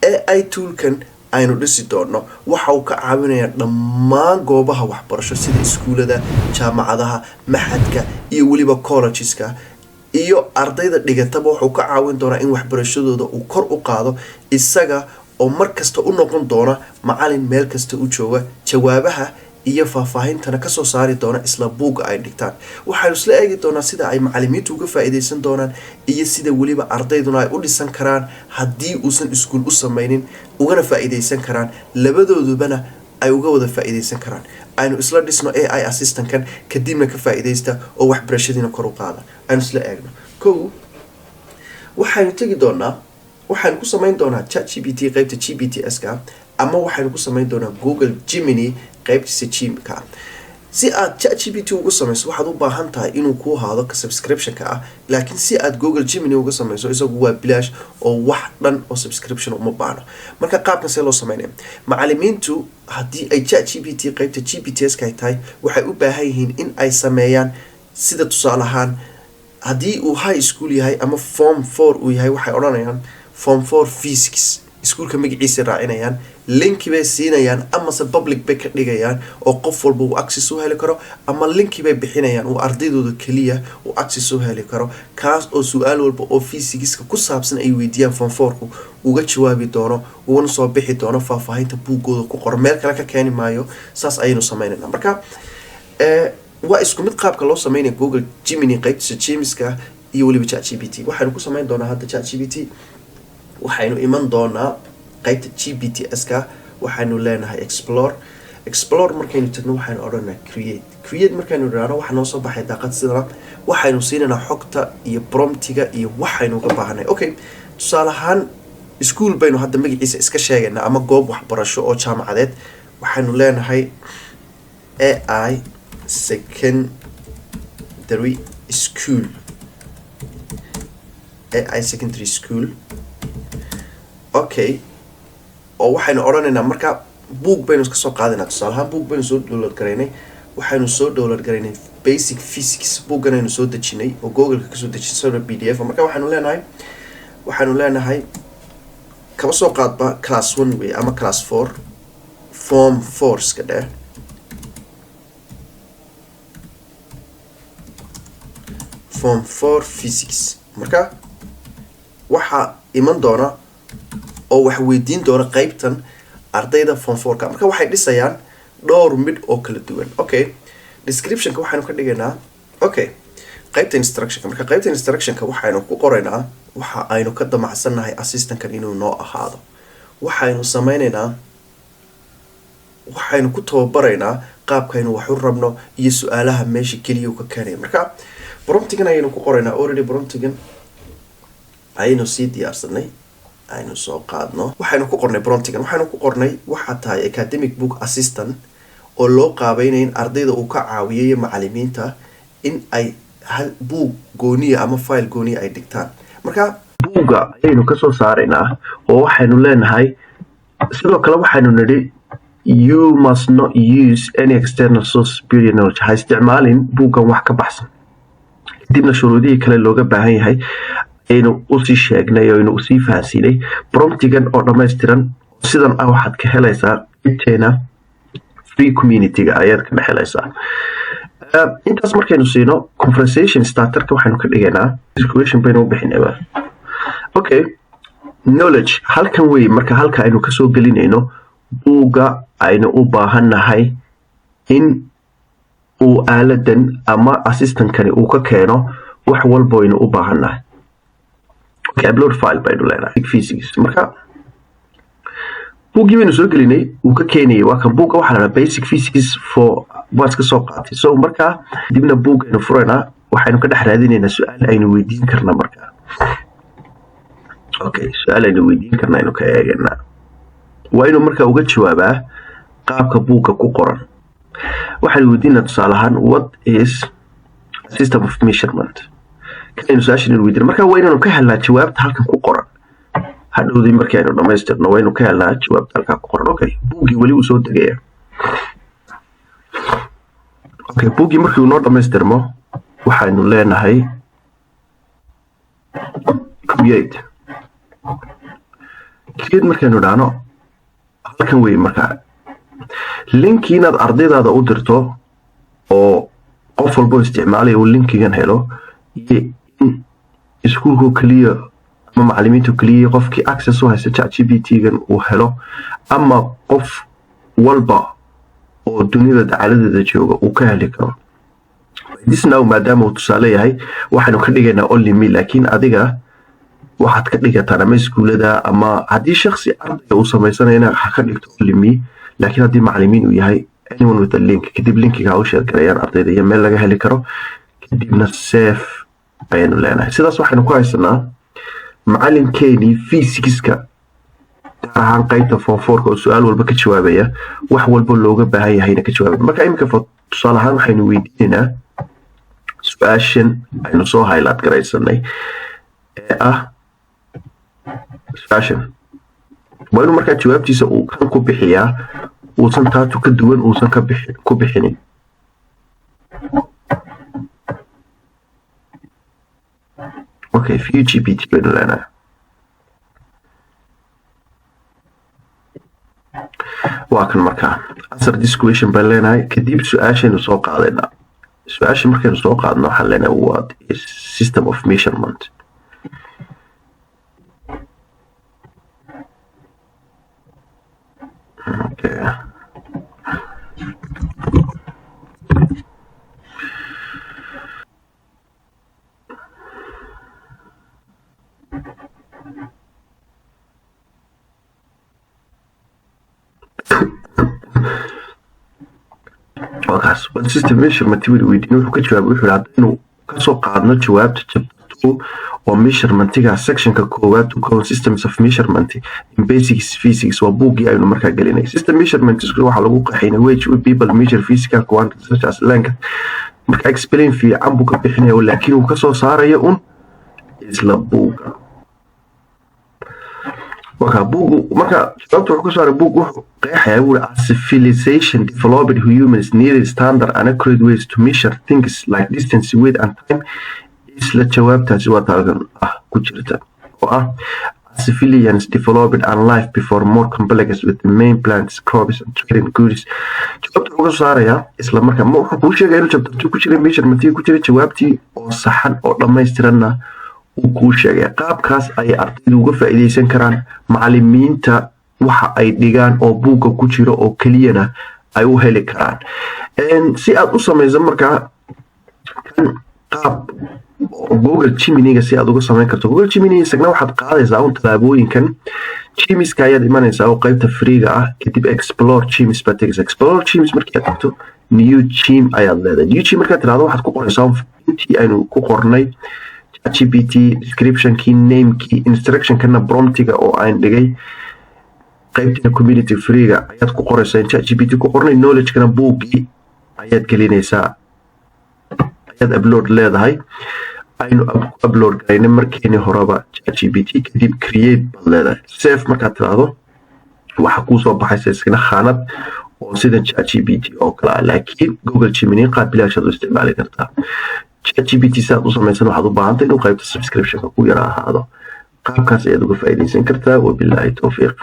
AI toolkan aynu dhisi doono waxa uu ka caawinayaa dhammaan goobaha waxbarasho sida iskuulada, jaamacadaha, maxadka iyo waliba collegeska iyo ardayda dhigataba wuxuu ka caawin doonaa in waxbarashadooda uu kor u qaado isaga oo markasta u noqon doona macallin meel kasta u jooga jawaabaha iyo faahfaahintana ka soo saari doona isla buugga ay dhigtaan. waxaanu isla eegi doonaa sida ay macallimiintu uga faa'iideysan doonaan iyo sida waliba ardayduna ay u dhisan karaan haddii uusan iskuul u samaynin ugana faa'iideysan karaan labadoodubana ay uga wada faa'iideysan karaan. aynu isla dhisno AI assistantkan kadibna ka faa'iideysta oo waxbarashadiina kor u qaada. aynu isla eegno waxaanu tegi doonaa waxaanu ku samayn doonaa ChatGPT qaybta GPTs-ka ama waxaanu ku samayn doonaa Google Gemini qaybtiisa Gmail-ka. si aad ChatGPT ugu samayso waxaad u baahan tahay inuu ku haado ka subscription-ka ah, laakiin si aad Google Gemini uga samayso isagu waa bilaash oo wax dhan oo subscription uma baahno. marka qaabkan see loo sameynaya macallimiintu haddii ay ChatGPT qaybta GPTs-ka tahay waxay u baahan yihiin in ay sameeyaan sida tusaale ahaan haddii uu high school yahay ama form 4 uu yahay waxay odhanayaan form 4 physics iskuulka magaciisa raacinayaan linki bay siinayaan ama se public bay ka dhigayaan oo qof walba uu access u heli karo ama linki bay bixinayaan oo ardaydooda kaliya uu access u heli karo kaas oo su'aal walba oo physics-ka ku saabsan ay weydiiyaan form 4ku uga jawaabi doono uguna soo bixi doono faahfaahinta buuggooda ku qoran meel kale ka keeni maayo. saas ayaynu sameynayna. marka waa isku mid qaabka loo sameynaya Google Gemini qaybtiisa Gmail-ka iyo waliba ChatGPT. waxaanu ku samayn doonaa hadda ChatGPT waxaynu iman doonaa qaybta GPTs-ka waxaanu leenahay explore markaynu tagno waxaanu odhanaa create markaynu dhiraano waxa noo soo baxay daaqad sidana waxaynu siinanaa xogta iyo promptiga iyo waxaynu uga baahanay. tusaale ahaan iskuul baynu hadda magaciisa iska sheegaynaa ama goob waxbarasho oo jaamacadeed. waxaanu leenahay AI secondary school oo waxaynu odhanaynaa marka buug baynu iska soo qaadinaa. tusaale ahaan buug baynu soo download garaynay waxaynu soo download garaynay basic physics buuggan aynu soo dejinay oo Google-ka kasoo dejisay PDF. marka waxaanu leenahay kaba soo qaadba class 1 way ama class 4 form 4 iska dheh form 4 physics. marka waxa iman doona oo wax weydiin doona qaybtan ardayda form 4ka. marka waxay dhisayaan dhowr mid oo kala duwan. description-ka waxaanu ka dhigaynaa qaybta instruction-ka. marka qaybta instruction-ka waxaynu ku qoraynaa waxa aynu ka damacsanahay assistant-kan inuu noo ahaado. waxaynu sameynaynaa waxaynu ku tababaraynaa qaabkaynu wax u rabno iyo su'aalaha meesha kaliya uu ka keenayo. marka promptigan ayaynu ku qoraynaa already promptigan ayaynu sii diyaarsanay aynu soo qaadno. waxaynu ku qornay promptigan waxaynu ku qornay waxa tahay academic book assistant oo loo qaabeynay in ardayda uu ka caawiyo macallimiinta in ay hal buug gooniya ama file gooniya ay dhigtaan. marka buugga ayaynu ka soo saaraynaa oo waxaynu leenahay sidoo kale waxaynu nidhi you must not use any external source superior knowledge. ha isticmaalin buuggan wax ka baxsan. kadibna shuruudihii kale looga baahan yahay aynu usii sheegnay oo aynu usii fahansiinay. promptigan oo dhammaystiran sidan ah waxaad ka helaysaa qaybteena free community-ga ayaad ka helaysaa. intaas markaynu siino conversation starter-ka waxaynu ka dhigaynaa situation baynu u bixinayba. knowledge halkan wey marka halka aynu kasoo gelinayno buugga aynu u baahannahay in uu aaladan ama assistant-kani uu ka keeno wax walba aynu u baahannahay. upload file baynu leenahay physics. marka buuggii baynu soo gelinay uu ka keenayay waa kan buugga waxaa la basic physics for waad ka soo qaatay. so marka dibna buuggaynu furaynaa waxaynu ka dhex raadinaynaa su'aal aynu weydiin karna. marka su'aal aynu weydiin karna aynu ka eeganaa waa inuu marka uga jawaabaa qaabka buugga ku qoran. waxaan weydiinaa tusaale ahaan what is system of measurement كأنه ساشين الويدر مركا وينو كهلا جواب تالك كقرن هذا ذي مركا إنه دمستر نوينو كهلا جواب تالك كقرن أوكي بوجي ولي وصوت دقيقة أوكي بوجي مركا ونور دمستر ما وحنو لنا هاي create markaynu dhahno halkan wey markaa linki inaad ardaydaada u dirto oo qof walbo isticmaalaya uu linkigan helo iyo in iskuulku kaliya ama macallimiintu kaliya qofkii access u haysta ChatGPT-gan uu helo ama qof walba oo dunida dacaladeeda jooga uu ka heli karo. This now maadaama uu tusaale yahay waxaanu ka dhigaynaa only me, laakiin adiga waxaad ka dhigataan ama iskuulada ama haddii shakhsi ardayga uu samaysanaya inaad ka dhigto only me, laakiin haddii macallimiin uu yahay anyone with a link kadib linkiga u share gareeyaan ardayda iyo meel laga heli karo kadibna save ayaynu leenahay. sidaas waxaynu ku haysanaa macallinkeenii physics-ka gaar ahaan qaybta form 4 oo su'aal walba ka jawaabaya wax walba looga baahan yahayna ka jawaabaya. marka imika tusaale ahaan waxaynu weydiinaynaa su'aashan aynu soo highlight garaysanay ee ah su'aashan waa inuu markaa jawaabtiisa uu kan ku bixiyaa uusan taatu ka duwan uusan ku bixinin. okay view GPT baynu leenahay. waa kan markaa answer this question baan leenahay kadib su'aashaynu soo qaadaynaa. su'aasha markaynu soo qaadno waxaan leenahay what is system of measurement. okay wakaas one system measurement weydiin wuxuu ka jawaabay wuxuu yidhi inuu kasoo qaadno jawaabta chapter 2 oo measurementga sectionka koowaad oo systems of measurement in basic physics waa buuggii aynu markaa gelinay. system measurement waxaa lagu qaxaynay which people measure physical quantities such as length. marka explain fiican buu ka bixinaya laakiin uu kasoo saarayo isla buugga. marka buuggu marka jawaabta wuxuu ka saaray buuggu wuxuu qeexayaa wuu as civilization developed humans needed standard and accurate ways to measure things like distance, weight and time. isla jawaabtaasi waa taagan ku jirta oo as civilians developed and life before more complex with the main plants, crops and trading goods. jawaabta wuxuu ka saarayaa isla marka ma wuxuu kuu sheegaya inuu chapter 2 ku jira measurementii ku jira jawaabtii oo saxan oo dhammaystiranna uu kuu sheegay. qaabkaas ay ardaydu uga faa'iideysan karaan macallimiinta waxa ay dhigaan oo buugga ku jiro oo keliyana ay u heli karaan. si aad u samayso markaa kan qaab Google Gemini si aad uga samayn karto. Google Gemini isagna waxaad qaadaysaa talaabooyinkan Gemiska ayaad imanaysaa oo qaybta freega ah kadib explore Gemis baad tegaysaa. explore Gemis markii aad tagto new Gem ayaad leedahay. new Gem markaad tiraahdo waxaad ku qoraysaa intii aynu ku qornay ChatGPT description-kii, name-kii, instruction-kana promptiga oo aan dhigay qaybtina community freega ayaad ku qoraysaa ChatGPT ku qornay knowledge-kana buuggii ayaad gelinaysaa ayaad upload leedahay aynu upload galayna markeeni horeba ChatGPT kadib create baad leedahay. save markaad tiraahdo waxa kuu soo baxaysa iskana khaanad oo sida ChatGPT oo kale ah laakiin Google Gemini qaab bilaashaad u isticmaali kartaa. ChatGPT saad u samaysan waxaad u baahan tahay inuu qaybta subscription-ka ku yara ahaado. qaabkaas ayaad uga faa'iideysan kartaa. wabillahi tawfiiq.